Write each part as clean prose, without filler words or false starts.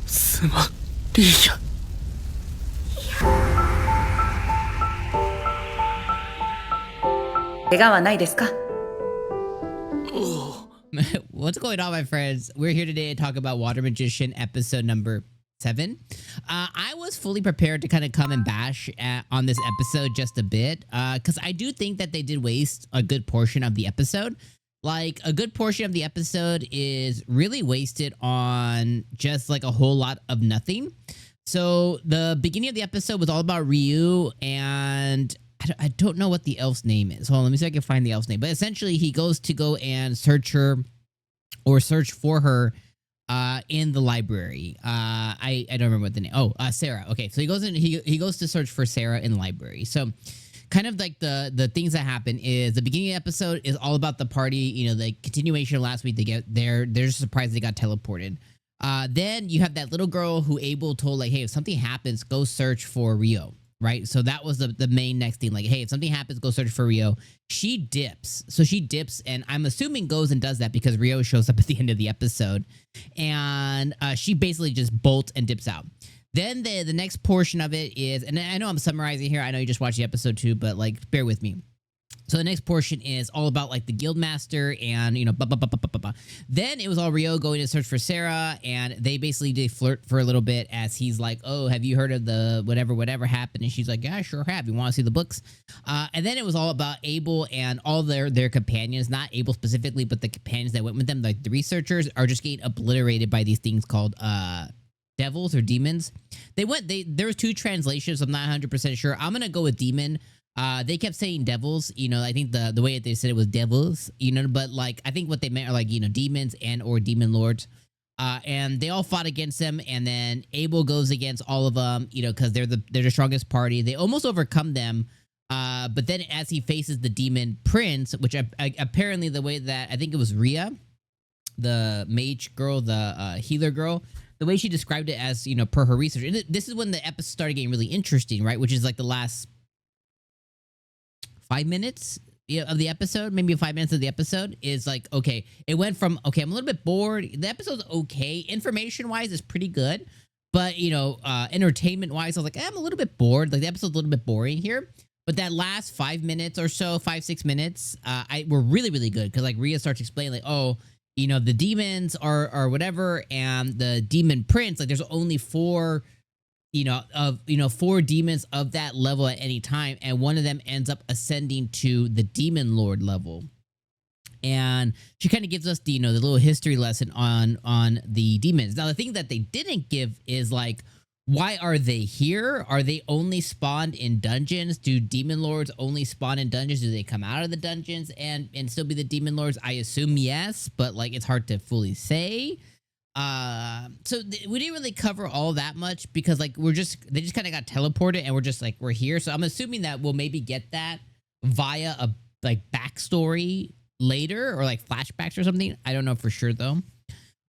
すまん、リーヤ。怪我はないですか? What's going on, my friends? We're here today to talk about Water Magician episode number 7. I was fully prepared to kind of come and bash on this episode just a bit, because I do think that they did waste a good portion of the episode. Like, a good portion of the episode is really wasted on just like a whole lot of nothing. So the beginning of the episode was all about Ryou, and I don't know what the elf's name is. Hold on, let me see if I can find the elf's name. But essentially, he goes to go and search her, or search for her, in the library. I don't remember what the name. Oh, Sarah. Okay, so he goes in. He goes to search for Sarah in the library. So, kind of like the things that happen is the beginning of the episode is all about the party. You know, the continuation of last week. They get there. They're surprised they got teleported. Then you have that little girl who Abel told, like, hey, if something happens, go search for Ryou. Right? So that was the main next thing. Like, hey, if something happens, go search for Ryou. She dips. So she dips, and I'm assuming goes and does that because Ryou shows up at the end of the episode. And she basically just bolts and dips out. Then the next portion of it is, and I know I'm summarizing here. I know you just watched the episode too, but like, bear with me. So the next portion is all about like the guildmaster and, you know, Then it was all Ryou going to search for Sarah, and they basically did flirt for a little bit as he's like, oh, have you heard of the whatever happened? And she's like, yeah, I sure have. You want to see the books? And then it was all about Abel and all their companions, not Abel specifically, but the companions that went with them. Like the researchers are just getting obliterated by these things called devils or demons. There was 2 translations. I'm not 100% sure. I'm going to go with demon. They kept saying devils, you know, I think the way that they said it was devils, you know, but like, I think what they meant are like, you know, demons and or demon lords. And they all fought against them, and then Abel goes against all of them, you know, because they're the strongest party. They almost overcome them. But then as he faces the demon prince, which apparently the way that, I think it was Rhea, the mage girl, the healer girl, the way she described it as, you know, per her research. And this is when the episode started getting really interesting, right? Which is like the last 5 minutes of the episode, maybe 5 minutes of the episode is like, okay, it went from, okay, I'm a little bit bored. The episode's okay. Information wise is pretty good. But, you know, entertainment wise, I was like, I'm a little bit bored. Like the episode's a little bit boring here. But that last 5 minutes or so, 5-6 minutes, were really, really good. Cause like Rhea starts explaining like, oh, you know, the demons are whatever. And the demon prince, like there's only 4 demons of that level at any time, and one of them ends up ascending to the demon lord level. And she kind of gives us the little history lesson on the demons. Now, the thing that they didn't give is like, why are they here? Are they only spawned in dungeons? Do demon lords only spawn in dungeons? Do they come out of the dungeons and still be the demon lords? I assume yes, but like it's hard to fully say. So we didn't really cover all that much because like they just kind of got teleported and we're here. So I'm assuming that we'll maybe get that via a like backstory later or like flashbacks or something. I don't know for sure though.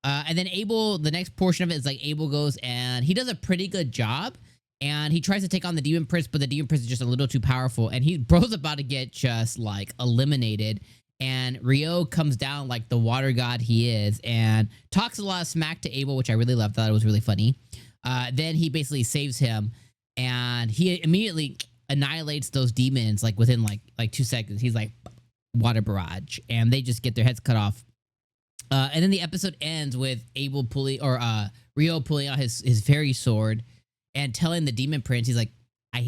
And then Abel, the next portion of it is like Abel goes and he does a pretty good job and he tries to take on the demon prince, but the demon prince is just a little too powerful and bro's about to get just like eliminated. And Ryou comes down like the water god he is and talks a lot of smack to Abel, which I really loved. Thought it was really funny. Then he basically saves him and he immediately annihilates those demons like within like 2 seconds. He's like water barrage and they just get their heads cut off. And then the episode ends with Abel Ryou pulling out his fairy sword and telling the demon prince, he's like,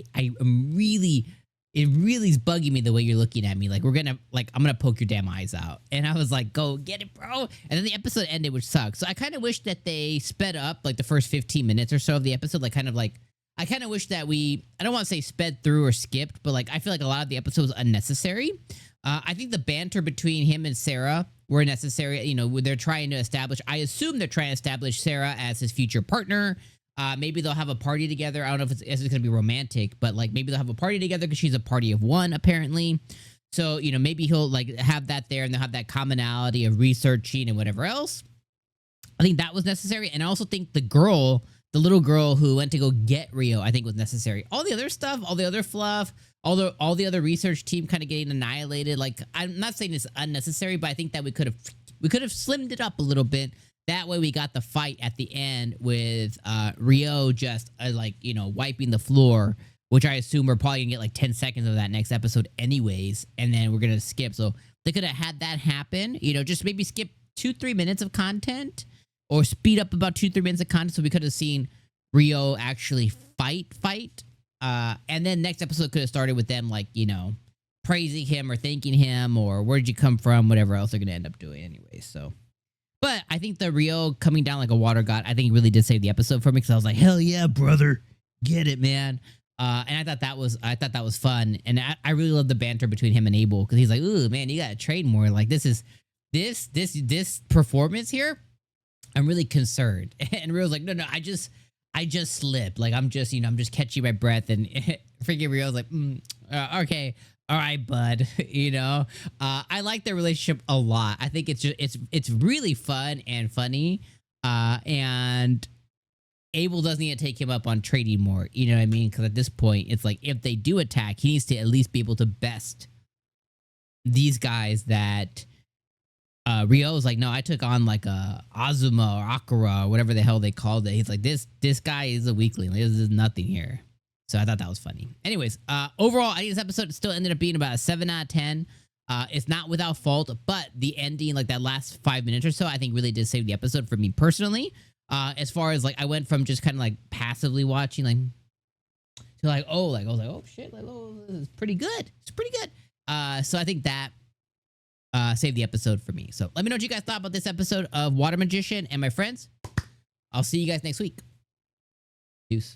it really is bugging me the way you're looking at me. Like, I'm gonna poke your damn eyes out. And I was like, go get it, bro. And then the episode ended, which sucks. So I kind of wish that they sped up like the first 15 minutes or so of the episode. I kind of wish that I don't want to say sped through or skipped, but like, I feel like a lot of the episode was unnecessary. I think the banter between him and Sarah were necessary. You know, they're trying to establish, I assume they're trying to establish Sarah as his future partner. Maybe they'll have a party together. I don't know if it's going to be romantic, but like maybe they'll have a party together because she's a party of one, apparently. So, you know, maybe he'll like have that there and they'll have that commonality of researching and whatever else. I think that was necessary. And I also think the girl the little girl who went to go get Ryou, I think was necessary. All the other stuff, all the other fluff, all the other research team kind of getting annihilated. Like, I'm not saying it's unnecessary, but I think that we could have slimmed it up a little bit. That way we got the fight at the end with Ryou just like, you know, wiping the floor, which I assume we're probably gonna get like 10 seconds of that next episode anyways, and then we're gonna skip. So they could have had that happen, you know, just maybe skip 2-3 minutes of content, or speed up about 2-3 minutes of content, so we could have seen Ryou actually fight. And then next episode could have started with them, like, you know, praising him or thanking him or where'd you come from, whatever else they're gonna end up doing anyway. So. But I think the Ryou coming down like a water god, I think really did save the episode for me, because I was like, hell yeah, brother, get it, man. And I thought that was fun, and I really love the banter between him and Abel, because he's like, ooh, man, you gotta trade more. Like, this performance here, I'm really concerned. And Ryou's like, no, I just slipped. Like, I'm just catching my breath, and freaking Ryou's like, okay. All right, bud. You know, I like their relationship a lot. I think it's really fun and funny. And Abel doesn't need to take him up on trading more. You know what I mean? Because at this point, it's like, if they do attack, he needs to at least be able to best these guys that Ryou's like, no, I took on like a Azuma or Akira or whatever the hell they called it. He's like, this guy is a weakling. This is nothing here. So I thought that was funny. Anyways, overall, I think this episode still ended up being about a 7 out of 10. It's not without fault, but the ending, like that last 5 minutes or so, I think really did save the episode for me personally. As far as like, I went from just kind of like passively watching, like, to like, oh, like I was like, oh shit, like, oh, this is pretty good. It's pretty good. So I think that saved the episode for me. So let me know what you guys thought about this episode of Water Magician. And my friends, I'll see you guys next week. Deuce.